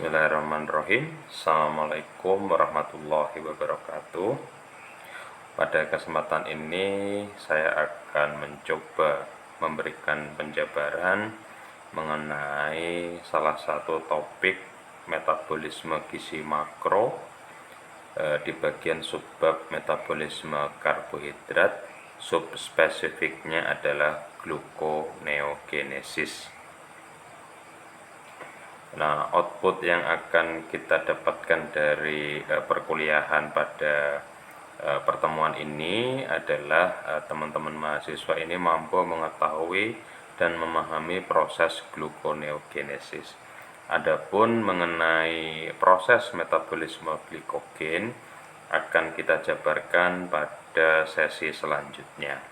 Bismillahirrahmanirrahim. Assalamualaikum warahmatullahi wabarakatuh. Pada kesempatan ini saya akan mencoba memberikan penjabaran mengenai salah satu topik metabolisme gizi makro di bagian subbab metabolisme karbohidrat. Subspesifiknya adalah gluconeogenesis. Nah, output yang akan kita dapatkan dari perkuliahan pada pertemuan ini adalah teman-teman mahasiswa ini mampu mengetahui dan memahami proses gluconeogenesis. Adapun mengenai proses metabolisme glikogen akan kita jabarkan pada sesi selanjutnya.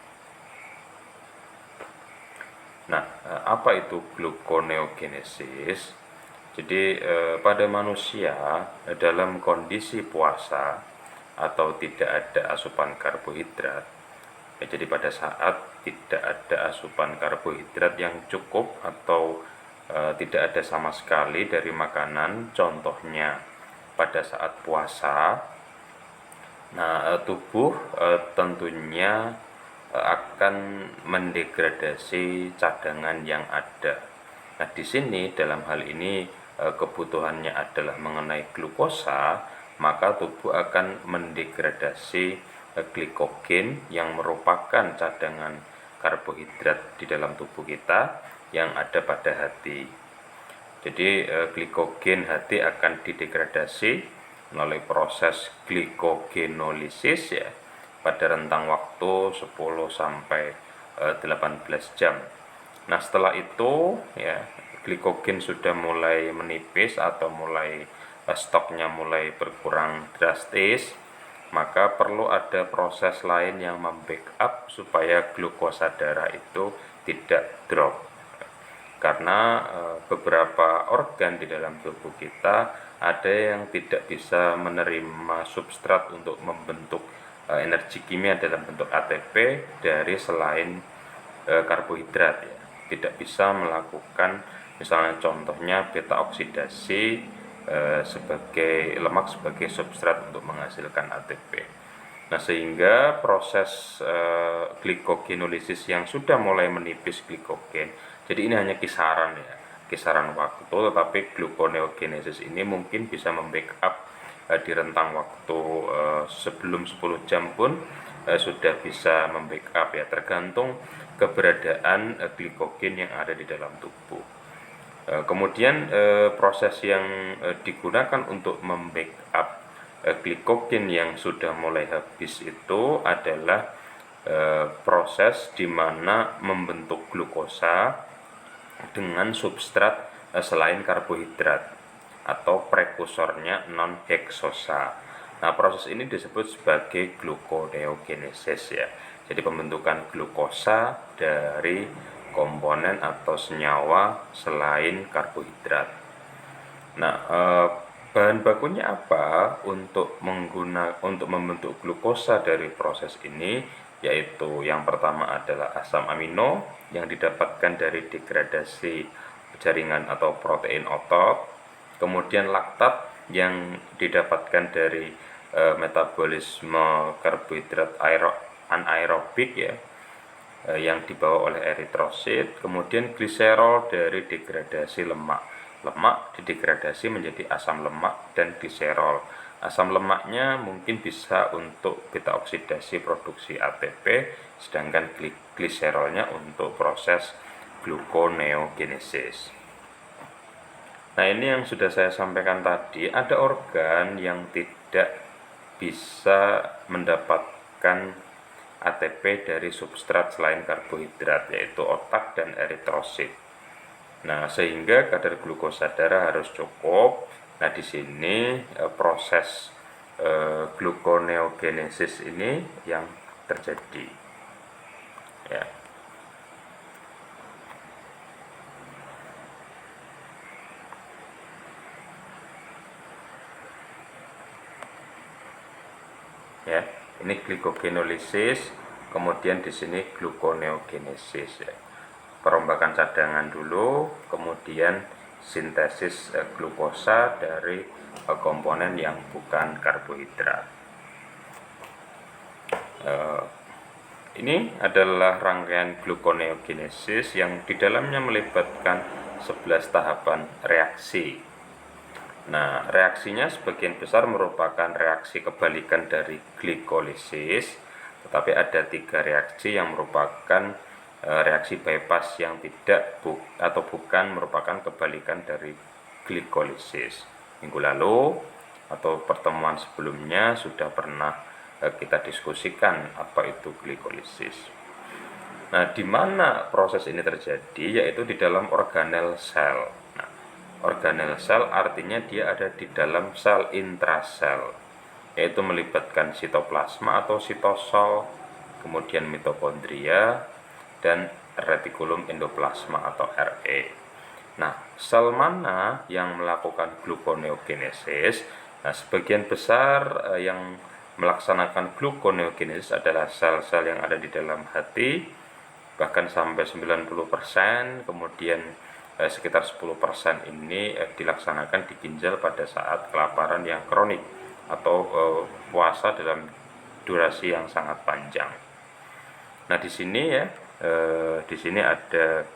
Nah, apa itu gluconeogenesis? Jadi pada manusia dalam kondisi puasa atau tidak ada asupan karbohidrat, jadi pada saat tidak ada asupan karbohidrat yang cukup atau tidak ada sama sekali dari makanan, contohnya pada saat puasa, nah tubuh tentunya akan mendegradasi cadangan yang ada. Nah, di sini dalam hal ini kebutuhannya adalah mengenai glukosa, maka tubuh akan mendegradasi glikogen yang merupakan cadangan karbohidrat di dalam tubuh kita yang ada pada hati. Jadi glikogen hati akan didegradasi melalui proses glikogenolisis ya pada rentang waktu 10 sampai 18 jam. Nah, setelah itu ya glikogen sudah mulai menipis atau mulai stoknya mulai berkurang drastis, maka perlu ada proses lain yang membackup supaya glukosa darah itu tidak drop. Karena beberapa organ di dalam tubuh kita ada yang tidak bisa menerima substrat untuk membentuk energi kimia dalam bentuk ATP dari selain karbohidrat ya. Tidak bisa melakukan misalnya contohnya beta oksidasi sebagai lemak sebagai substrat untuk menghasilkan ATP. Nah, sehingga proses glikogenolisis yang sudah mulai menipis glikogen, jadi ini hanya kisaran ya, kisaran waktu, tetapi gluconeogenesis ini mungkin bisa membackup di rentang waktu sebelum 10 jam pun sudah bisa membackup ya, tergantung keberadaan glikogen yang ada di dalam tubuh. Kemudian proses yang digunakan untuk membackup glikogen yang sudah mulai habis itu adalah proses di mana membentuk glukosa dengan substrat selain karbohidrat atau prekursornya non-heksosa. Nah, proses ini disebut sebagai gluconeogenesis ya. Jadi pembentukan glukosa dari komponen atau senyawa selain karbohidrat. Nah, bahan bakunya apa untuk membentuk glukosa dari proses ini? Yaitu yang pertama adalah asam amino yang didapatkan dari degradasi jaringan atau protein otot, kemudian laktat yang didapatkan dari metabolisme karbohidrat anaerobik ya, yang dibawa oleh eritrosit, kemudian gliserol dari degradasi lemak. Lemak didegradasi menjadi asam lemak dan gliserol. Asam lemaknya mungkin bisa untuk beta oksidasi produksi ATP, sedangkan gliserolnya untuk proses gluconeogenesis. Nah, ini yang sudah saya sampaikan tadi, ada organ yang tidak bisa mendapatkan ATP dari substrat selain karbohidrat, yaitu otak dan eritrosit. Nah, sehingga kadar glukosa darah harus cukup. Nah, di sini proses gluconeogenesis ini yang terjadi. Ya. Ya, ini glikogenolisis, kemudian di sini gluconeogenesis ya. Perombakan cadangan dulu, kemudian sintesis glukosa dari komponen yang bukan karbohidrat. Ini adalah rangkaian gluconeogenesis yang di dalamnya melibatkan 11 tahapan reaksi. Nah, reaksinya sebagian besar merupakan reaksi kebalikan dari glikolisis, tetapi ada 3 reaksi yang merupakan reaksi bypass yang tidak atau bukan merupakan kebalikan dari glikolisis. Minggu lalu atau pertemuan sebelumnya sudah pernah kita diskusikan apa itu glikolisis. Nah, di mana proses ini terjadi? Yaitu di dalam organel sel. Nah, organel sel artinya dia ada di dalam sel intrasel, yaitu melibatkan sitoplasma atau sitosol, kemudian mitokondria, dan retikulum endoplasma atau RE. Nah, sel mana yang melakukan gluconeogenesis? Nah, sebagian besar yang melaksanakan gluconeogenesis adalah sel-sel yang ada di dalam hati, bahkan sampai 90%, kemudian sekitar 10% ini dilaksanakan di ginjal pada saat kelaparan yang kronik atau puasa dalam durasi yang sangat panjang. Nah, di sini ya, di sini ada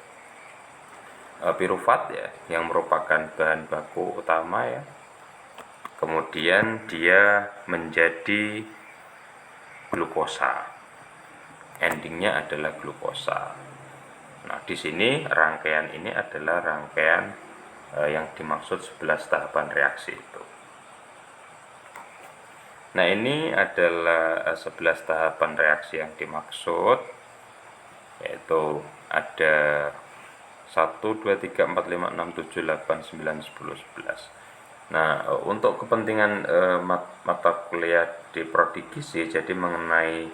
pirufat ya, yang merupakan bahan baku utama ya. Kemudian dia menjadi glukosa. Endingnya adalah glukosa. Nah, di sini rangkaian ini adalah rangkaian yang dimaksud 11 tahapan reaksi itu. Nah, ini adalah 11 tahapan reaksi yang dimaksud, yaitu ada 1, 2, 3, 4, 5, 6, 7, 8, 9, 10, 11. Nah, untuk kepentingan mata kuliah di prodi gizi, jadi mengenai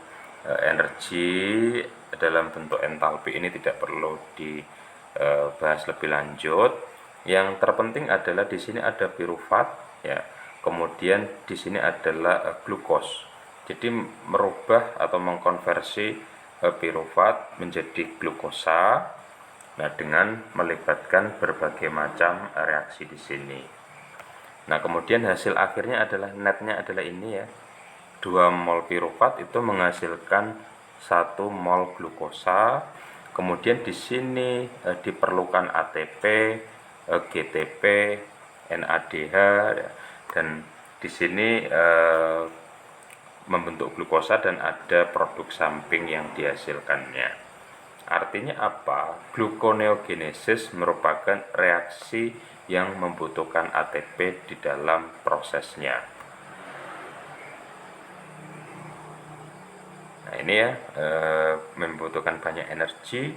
energi dalam bentuk entalpi ini tidak perlu dibahas lebih lanjut. Yang terpenting adalah di sini ada pirufat ya. Kemudian di sini adalah glukos. Jadi merubah atau mengkonversi pirufat menjadi glukosa. Nah, dengan melibatkan berbagai macam reaksi di sini. Nah, kemudian hasil akhirnya adalah netnya adalah ini ya. 2 mol pirufat itu menghasilkan 1 mol glukosa. Kemudian di sini diperlukan ATP, GTP, NADH, dan di sini membentuk glukosa dan ada produk samping yang dihasilkannya. Artinya apa? Gluconeogenesis merupakan reaksi yang membutuhkan ATP di dalam prosesnya. Nah, ini ya, membutuhkan banyak energi,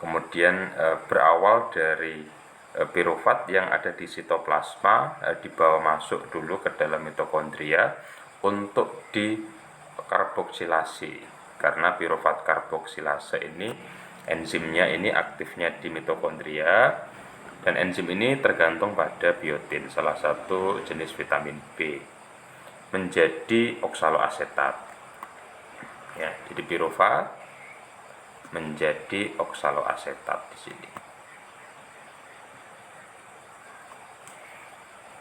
kemudian berawal dari pirufat yang ada di sitoplasma, dibawa masuk dulu ke dalam mitokondria untuk dikarboksilasi, karena pirufat karboksilase ini enzimnya ini aktifnya di mitokondria, dan enzim ini tergantung pada biotin, salah satu jenis vitamin B, menjadi oksaloasetat. Ya, jadi pirufat menjadi oksaloasetat di sini.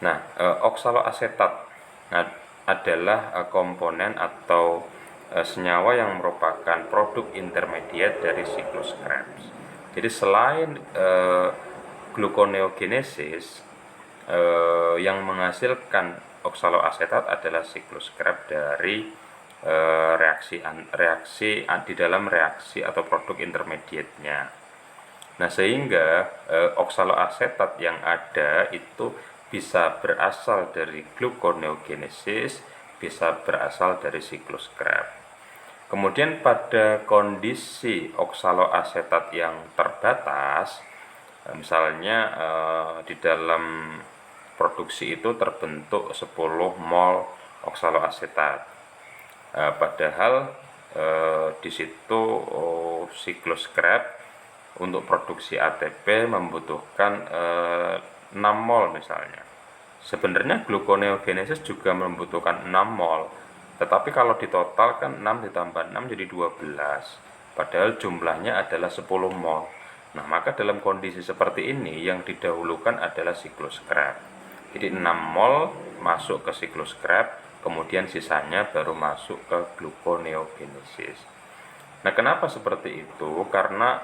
Nah, oksaloasetat adalah komponen atau senyawa yang merupakan produk intermediate dari siklus Krebs. Jadi selain gluconeogenesis, yang menghasilkan oksaloasetat adalah siklus Krebs dari reaksi di dalam reaksi atau produk intermediate-nya. Nah, sehingga oksaloasetat yang ada itu bisa berasal dari gluconeogenesis, bisa berasal dari siklus Krebs. Kemudian pada kondisi oksaloasetat yang terbatas, misalnya di dalam produksi itu terbentuk 10 mol oksaloasetat. Padahal di situ siklus Krebs untuk produksi ATP membutuhkan 6 mol misalnya. Sebenarnya gluconeogenesis juga membutuhkan 6 mol, tetapi kalau ditotalkan 6 ditambah 6 jadi 12, padahal jumlahnya adalah 10 mol. Nah, maka dalam kondisi seperti ini yang didahulukan adalah siklus Krebs. Jadi 6 mol masuk ke siklus Krebs, kemudian sisanya baru masuk ke gluconeogenesis. Nah, kenapa seperti itu? Karena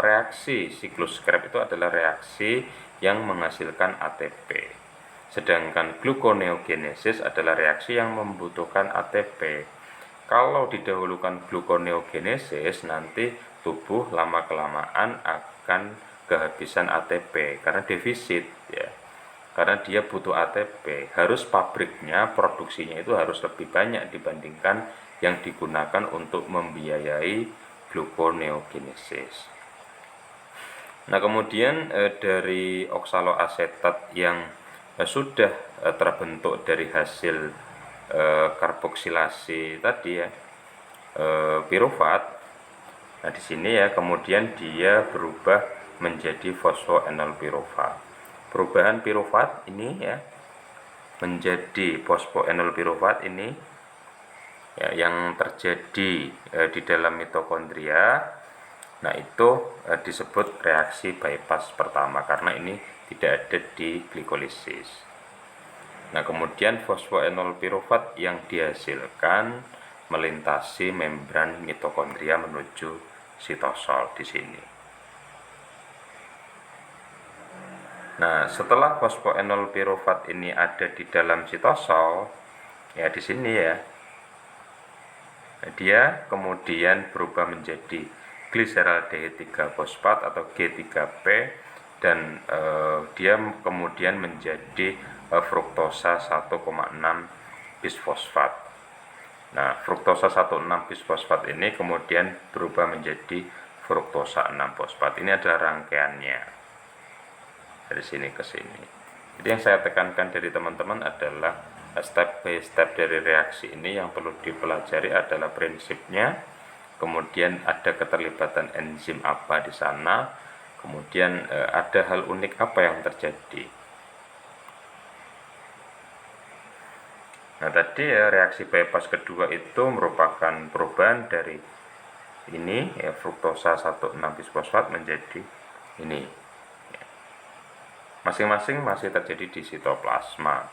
reaksi siklus Krebs itu adalah reaksi yang menghasilkan ATP. Sedangkan gluconeogenesis adalah reaksi yang membutuhkan ATP. Kalau didahulukan gluconeogenesis, nanti tubuh lama-kelamaan akan kehabisan ATP karena defisit ya. Karena dia butuh ATP, harus pabriknya, produksinya itu harus lebih banyak dibandingkan yang digunakan untuk membiayai gluconeogenesis. Nah, kemudian dari oksaloasetat yang sudah terbentuk dari hasil karboksilasi tadi ya, pirufat. Nah, di sini ya kemudian dia berubah menjadi fosfoenol pirufat. Perubahan pirufat ini ya menjadi fosfoenol pirufat ini ya, yang terjadi di dalam mitokondria. Nah, itu disebut reaksi bypass pertama karena ini tidak ada di glikolisis. Nah, kemudian fosfoenol pirufat yang dihasilkan melintasi membran mitokondria menuju sitosol di sini. Nah, setelah fosfoenol pirufat ini ada di dalam sitosol, ya di sini ya, dia kemudian berubah menjadi gliseraldehid 3 fosfat atau G3P dan dia kemudian menjadi fruktosa 1,6 bisfosfat. Nah, fruktosa 1,6 bisfosfat ini kemudian berubah menjadi fruktosa 6 fosfat. Ini adalah rangkaiannya dari sini ke sini. Jadi yang saya tekankan dari teman-teman adalah step by step dari reaksi ini yang perlu dipelajari adalah prinsipnya, kemudian ada keterlibatan enzim apa di sana, kemudian ada hal unik apa yang terjadi. Nah, tadi ya, reaksi bypass kedua itu merupakan perubahan dari ini ya, fruktosa 1,6 bisfosfat menjadi ini. Masing-masing masih terjadi di sitoplasma.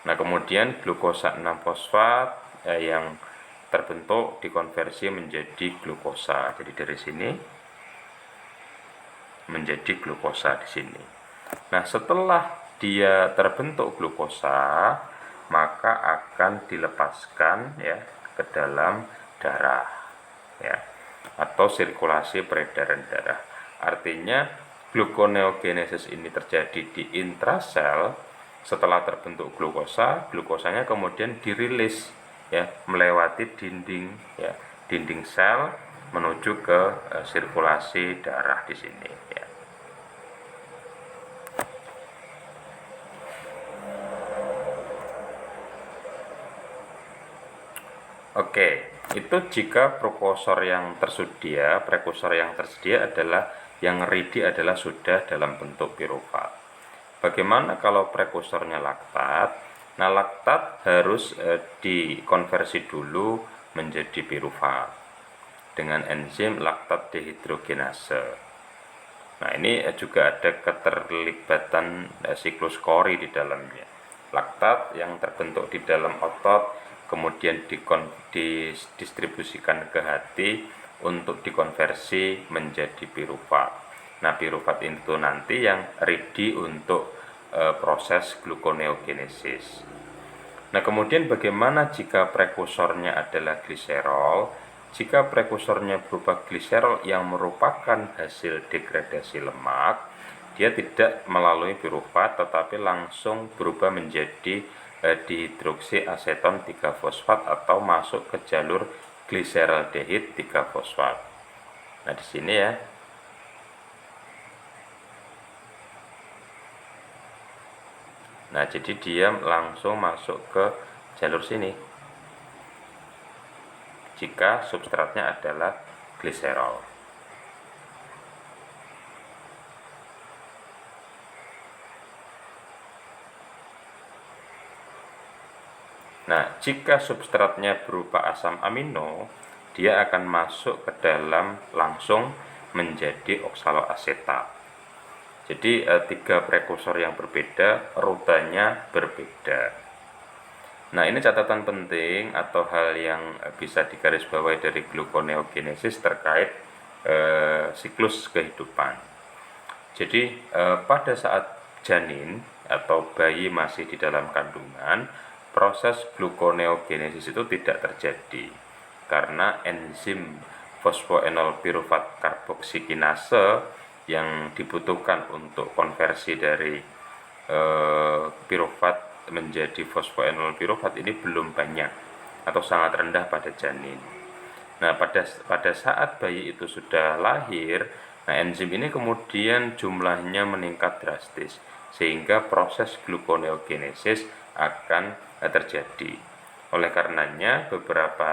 Nah, kemudian glukosa 6 fosfat yang terbentuk dikonversi menjadi glukosa. Jadi dari sini menjadi glukosa di sini. Nah, setelah dia terbentuk glukosa, maka akan dilepaskan ya ke dalam darah ya, atau sirkulasi peredaran darah. Artinya gluconeogenesis ini terjadi di intrasel. Setelah terbentuk glukosa, glukosanya kemudian dirilis ya melewati dinding ya, dinding sel menuju ke sirkulasi darah di sini ya. Oke, itu jika prekursor yang tersedia adalah yang ready adalah sudah dalam bentuk pirufat. Bagaimana kalau prekursornya laktat? Nah, laktat harus dikonversi dulu menjadi pirufat dengan enzim laktat dehidrogenase. Nah, ini juga ada keterlibatan siklus Cori di dalamnya. Laktat yang terbentuk di dalam otot kemudian didistribusikan ke hati untuk dikonversi menjadi pirufat. Nah, pirufat itu nanti yang ready untuk proses gluconeogenesis. Nah, kemudian bagaimana jika prekursornya adalah gliserol? Jika prekursornya berupa gliserol yang merupakan hasil degradasi lemak, dia tidak melalui pirufat tetapi langsung berubah menjadi dihidroksi aseton 3 fosfat atau masuk ke jalur gliseraldehid 3 fosfat. Nah, di sini ya. Nah, jadi dia langsung masuk ke jalur sini jika substratnya adalah gliserol. Nah, jika substratnya berupa asam amino, dia akan masuk ke dalam langsung menjadi oksaloasetat. Jadi 3 prekursor yang berbeda, rutenya berbeda. Nah, ini catatan penting atau hal yang bisa digarisbawahi dari gluconeogenesis terkait siklus kehidupan. Jadi pada saat janin atau bayi masih di dalam kandungan, proses gluconeogenesis itu tidak terjadi karena enzim fosfoenol pirufat karboksikinase yang dibutuhkan untuk konversi dari pirufat menjadi fosfoenol pirufat ini belum banyak atau sangat rendah pada janin. Nah, pada saat bayi itu sudah lahir, nah enzim ini kemudian jumlahnya meningkat drastis sehingga proses gluconeogenesis akan terjadi. Oleh karenanya beberapa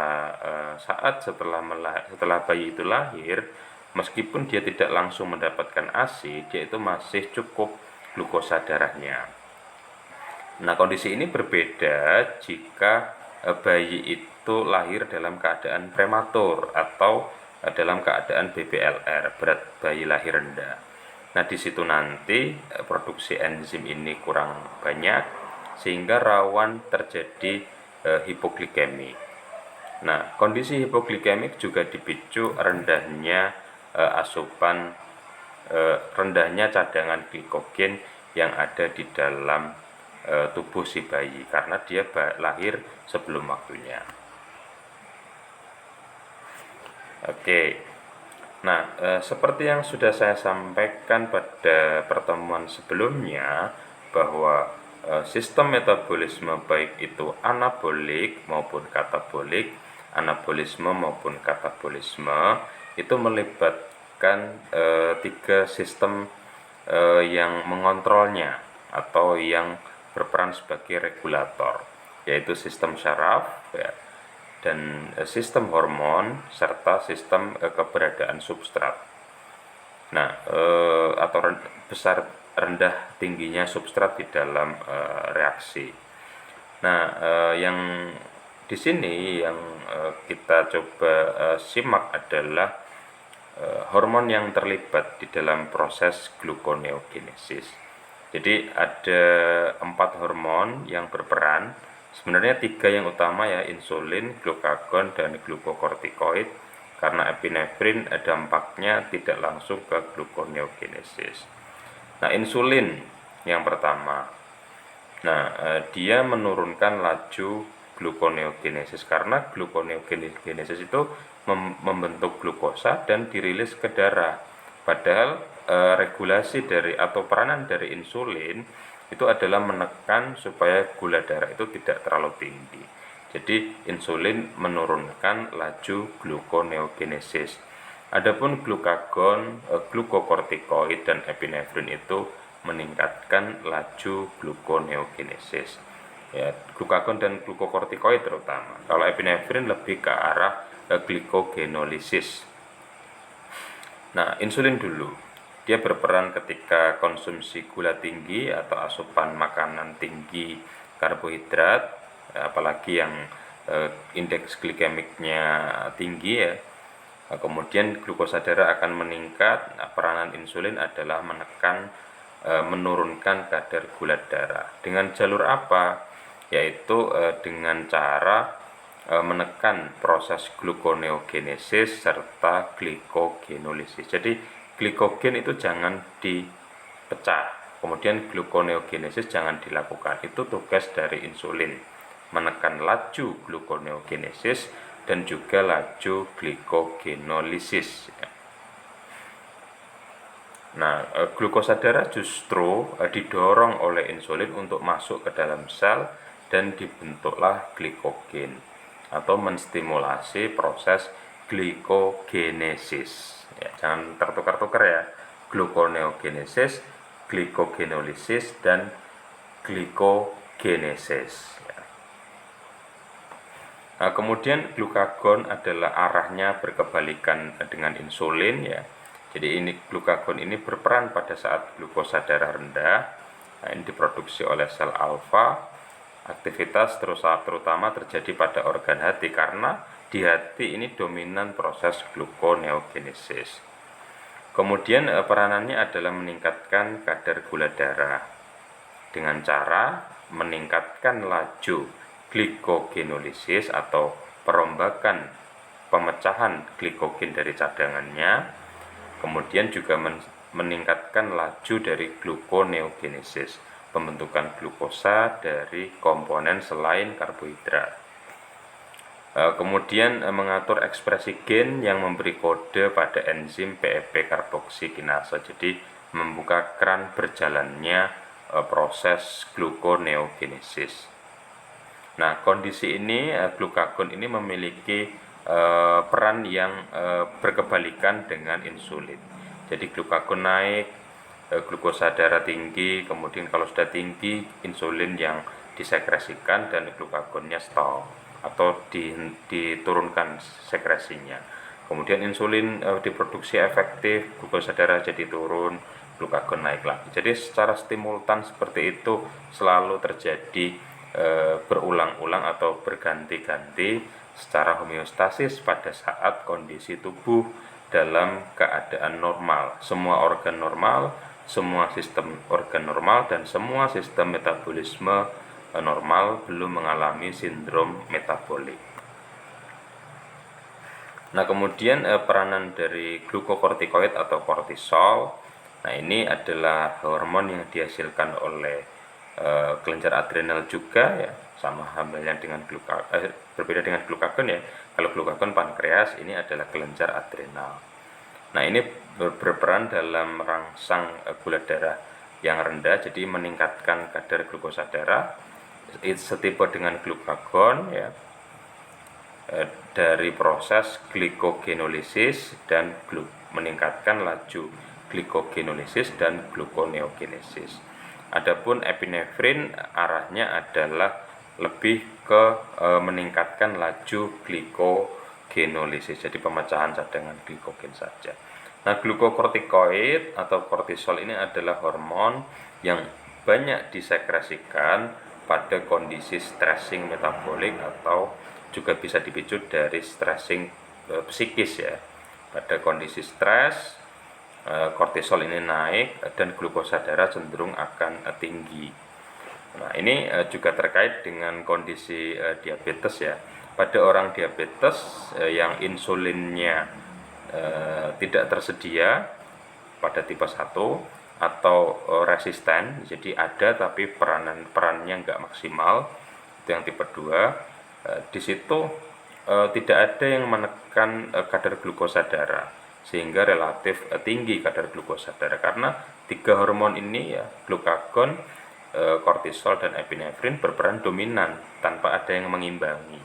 saat setelah bayi itu lahir, meskipun dia tidak langsung mendapatkan ASI, dia itu masih cukup glukosa darahnya. Nah, kondisi ini berbeda jika bayi itu lahir dalam keadaan prematur atau dalam keadaan BBLR, berat bayi lahir rendah. Nah, di situ nanti produksi enzim ini kurang banyak sehingga rawan terjadi hipoglikemi. Nah, kondisi hipoglikemik juga dipicu rendahnya rendahnya cadangan glikogen yang ada di dalam tubuh si bayi karena dia lahir sebelum waktunya. Oke. Nah, seperti yang sudah saya sampaikan pada pertemuan sebelumnya bahwa sistem metabolisme baik itu anabolik maupun katabolik, anabolisme maupun katabolisme itu melibatkan 3 sistem yang mengontrolnya atau yang berperan sebagai regulator, yaitu sistem syaraf ya, dan sistem hormon serta sistem keberadaan substrat. Nah, atau rendah tingginya substrat di dalam reaksi. Nah, yang di sini yang kita coba simak adalah hormon yang terlibat di dalam proses gluconeogenesis. Jadi ada 4 hormon yang berperan. Sebenarnya 3 yang utama ya, insulin, glukagon, dan glukokortikoid. Karena epinefrin dampaknya tidak langsung ke gluconeogenesis. Nah, insulin yang pertama. Nah, dia menurunkan laju gluconeogenesis karena gluconeogenesis itu membentuk glukosa dan dirilis ke darah. Padahal regulasi dari atau peranan dari insulin itu adalah menekan supaya gula darah itu tidak terlalu tinggi. Jadi insulin menurunkan laju gluconeogenesis. Adapun glukagon, glukokortikoid dan epinefrin itu meningkatkan laju gluconeogenesis. Ya, glukagon dan glukokortikoid terutama. Kalau epinefrin lebih ke arah glikogenolisis. Nah, insulin dulu. Dia berperan ketika konsumsi gula tinggi atau asupan makanan tinggi karbohidrat, apalagi yang indeks glikemiknya tinggi ya. Kemudian glukosa darah akan meningkat. Nah, peranan insulin adalah menurunkan kadar gula darah. Dengan jalur apa? Yaitu dengan cara menekan proses gluconeogenesis serta glikogenolisis. Jadi glikogen itu jangan dipecah, kemudian gluconeogenesis jangan dilakukan. Itu tugas dari insulin, menekan laju gluconeogenesis dan juga laju glikogenolisis. Nah, glukosa darah justru didorong oleh insulin untuk masuk ke dalam sel dan dibentuklah glikogen atau menstimulasi proses glikogenesis. Ya, jangan tertukar-tukar ya. Gluconeogenesis, glikogenolisis, dan glikogenesis. Ya. Nah, kemudian glukagon adalah arahnya berkebalikan dengan insulin ya. Jadi ini glukagon ini berperan pada saat glukosa darah rendah. Nah, ini diproduksi oleh sel alfa. Aktivitas terutama terjadi pada organ hati karena di hati ini dominan proses gluconeogenesis. Kemudian peranannya adalah meningkatkan kadar gula darah dengan cara meningkatkan laju glikogenolisis atau perombakan pemecahan glikogen dari cadangannya, kemudian juga meningkatkan laju dari gluconeogenesis, pembentukan glukosa dari komponen selain karbohidrat. Kemudian mengatur ekspresi gen yang memberi kode pada enzim PEP karboksikinase, jadi membuka keran berjalannya proses gluconeogenesis. Nah, kondisi ini glukagon ini memiliki peran yang berkebalikan dengan insulin. Jadi glukagon naik, glukosa darah tinggi, kemudian kalau sudah tinggi insulin yang disekresikan dan glukagonnya stop atau diturunkan sekresinya. Kemudian insulin diproduksi efektif, glukosa darah jadi turun, glukagon naik lagi. Jadi secara simultan seperti itu selalu terjadi berulang-ulang atau berganti-ganti secara homeostasis pada saat kondisi tubuh dalam keadaan normal. Semua organ normal, semua sistem organ normal, dan semua sistem metabolisme normal, belum mengalami sindrom metabolik. Nah, kemudian peranan dari glukokortikoid atau kortisol. Nah, ini adalah hormon yang dihasilkan oleh kelenjar adrenal juga ya, sama halnya dengan berbeda dengan glukagon ya. Kalau glukagon pankreas, ini adalah kelenjar adrenal. Nah, ini berperan dalam merangsang gula darah yang rendah, jadi meningkatkan kadar glukosa darah setipe dengan glukagon ya, dari proses glikogenolisis dan meningkatkan laju glikogenolisis dan gluconeogenesis. Adapun epinefrin arahnya adalah lebih ke meningkatkan laju glikogenolisis, jadi pemecahan cadangan glikogen saja. Nah, glukokortikoid atau kortisol ini adalah hormon yang banyak disekresikan pada kondisi stressing metabolik atau juga bisa dipicu dari stressing psikis ya. Pada kondisi stres, kortisol ini naik dan glukosa darah cenderung akan tinggi. Nah, ini juga terkait dengan kondisi diabetes ya. Pada orang diabetes yang insulinnya tidak tersedia pada tipe 1 atau resisten, jadi ada tapi perannya nggak maksimal, itu yang tipe 2. Di situ tidak ada yang menekan kadar glukosa darah sehingga relatif tinggi kadar glukosa darah, karena 3 hormon ini ya, glukagon, kortisol, dan epinefrin berperan dominan tanpa ada yang mengimbangi,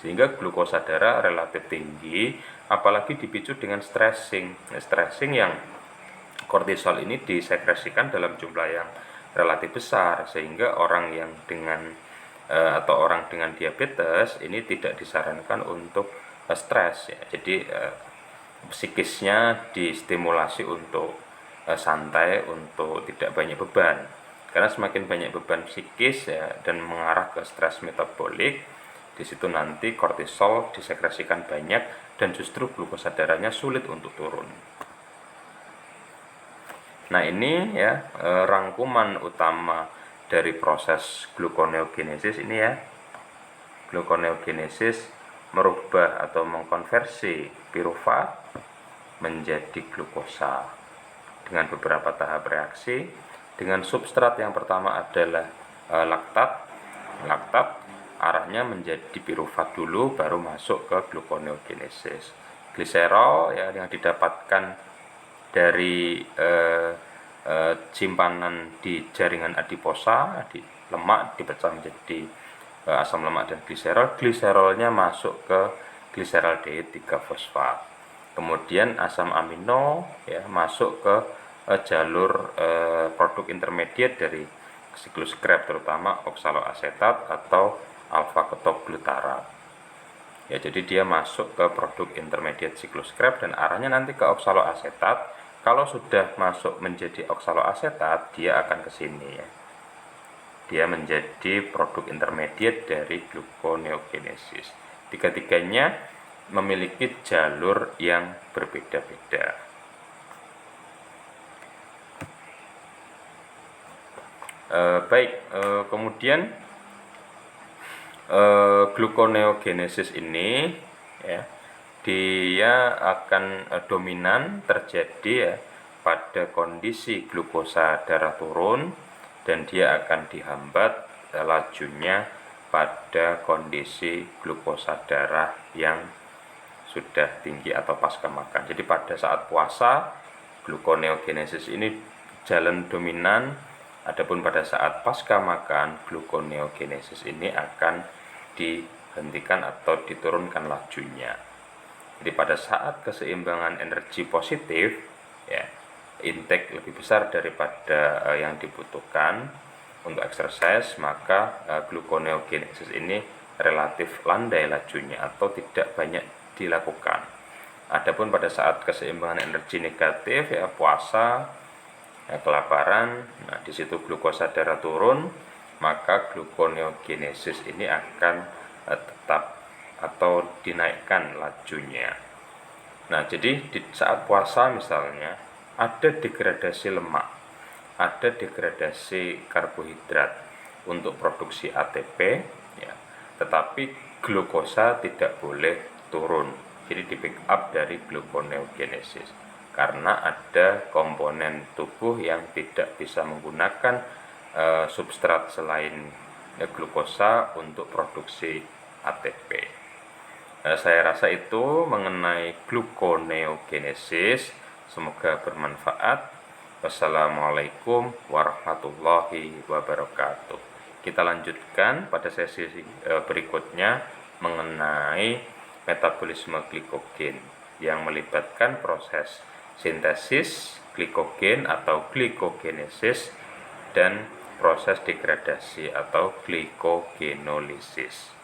sehingga glukosa darah relatif tinggi, apalagi dipicu dengan stressing yang kortisol ini disekresikan dalam jumlah yang relatif besar, sehingga orang yang dengan atau orang dengan diabetes ini tidak disarankan untuk stres ya. Jadi psikisnya distimulasi untuk santai, untuk tidak banyak beban, karena semakin banyak beban psikis ya dan mengarah ke stres metabolik, di situ nanti kortisol disekresikan banyak dan justru glukosa darahnya sulit untuk turun. Nah, ini ya rangkuman utama dari proses gluconeogenesis ini ya. Gluconeogenesis merubah atau mengkonversi pirufat menjadi glukosa dengan beberapa tahap reaksi. Dengan substrat yang pertama adalah laktat arahnya menjadi pirufat dulu, baru masuk ke gluconeogenesis. Gliserol ya, yang didapatkan dari simpanan di jaringan adiposa, di lemak dipecah menjadi asam lemak dan gliserol. Gliserolnya masuk ke gliseraldehyde 3 fosfat. Kemudian asam amino ya masuk ke jalur produk intermediate dari siklus Krebs, terutama oksaloasetat atau alfa ketoglutarat. Ya, jadi dia masuk ke produk intermediate siklus Krebs dan arahnya nanti ke oksaloasetat. Kalau sudah masuk menjadi oksaloasetat, dia akan ke sini ya. Dia menjadi produk intermediate dari gluconeogenesis. Tiga-tiganya memiliki jalur yang berbeda-beda. Kemudian gluconeogenesis ini ya, dia akan dominan terjadi ya pada kondisi glukosa darah turun, dan dia akan dihambat lajunya pada kondisi glukosa darah yang sudah tinggi atau pasca makan. Jadi pada saat puasa gluconeogenesis ini jalan dominan, adapun pada saat pasca makan gluconeogenesis ini akan dihentikan atau diturunkan lajunya. Jadi pada saat keseimbangan energi positif ya, intake lebih besar daripada yang dibutuhkan untuk exercise, maka gluconeogenesis ini relatif landai lajunya atau tidak banyak dilakukan. Adapun pada saat keseimbangan energi negatif ya, puasa ya, kelaparan, nah di situ glukosa darah turun, maka gluconeogenesis ini akan tetap atau dinaikkan lajunya. Nah, jadi di saat puasa misalnya ada degradasi lemak, ada degradasi karbohidrat untuk produksi ATP ya, tetapi glukosa tidak boleh turun. Jadi di pick up dari gluconeogenesis karena ada komponen tubuh yang tidak bisa menggunakan substrat selain glukosa untuk produksi ATP. Saya rasa itu mengenai gluconeogenesis. Semoga bermanfaat. Wassalamualaikum warahmatullahi wabarakatuh. Kita lanjutkan pada sesi berikutnya mengenai metabolisme glikogen yang melibatkan proses sintesis glikogen atau glikogenesis dan proses degradasi atau glikogenolisis.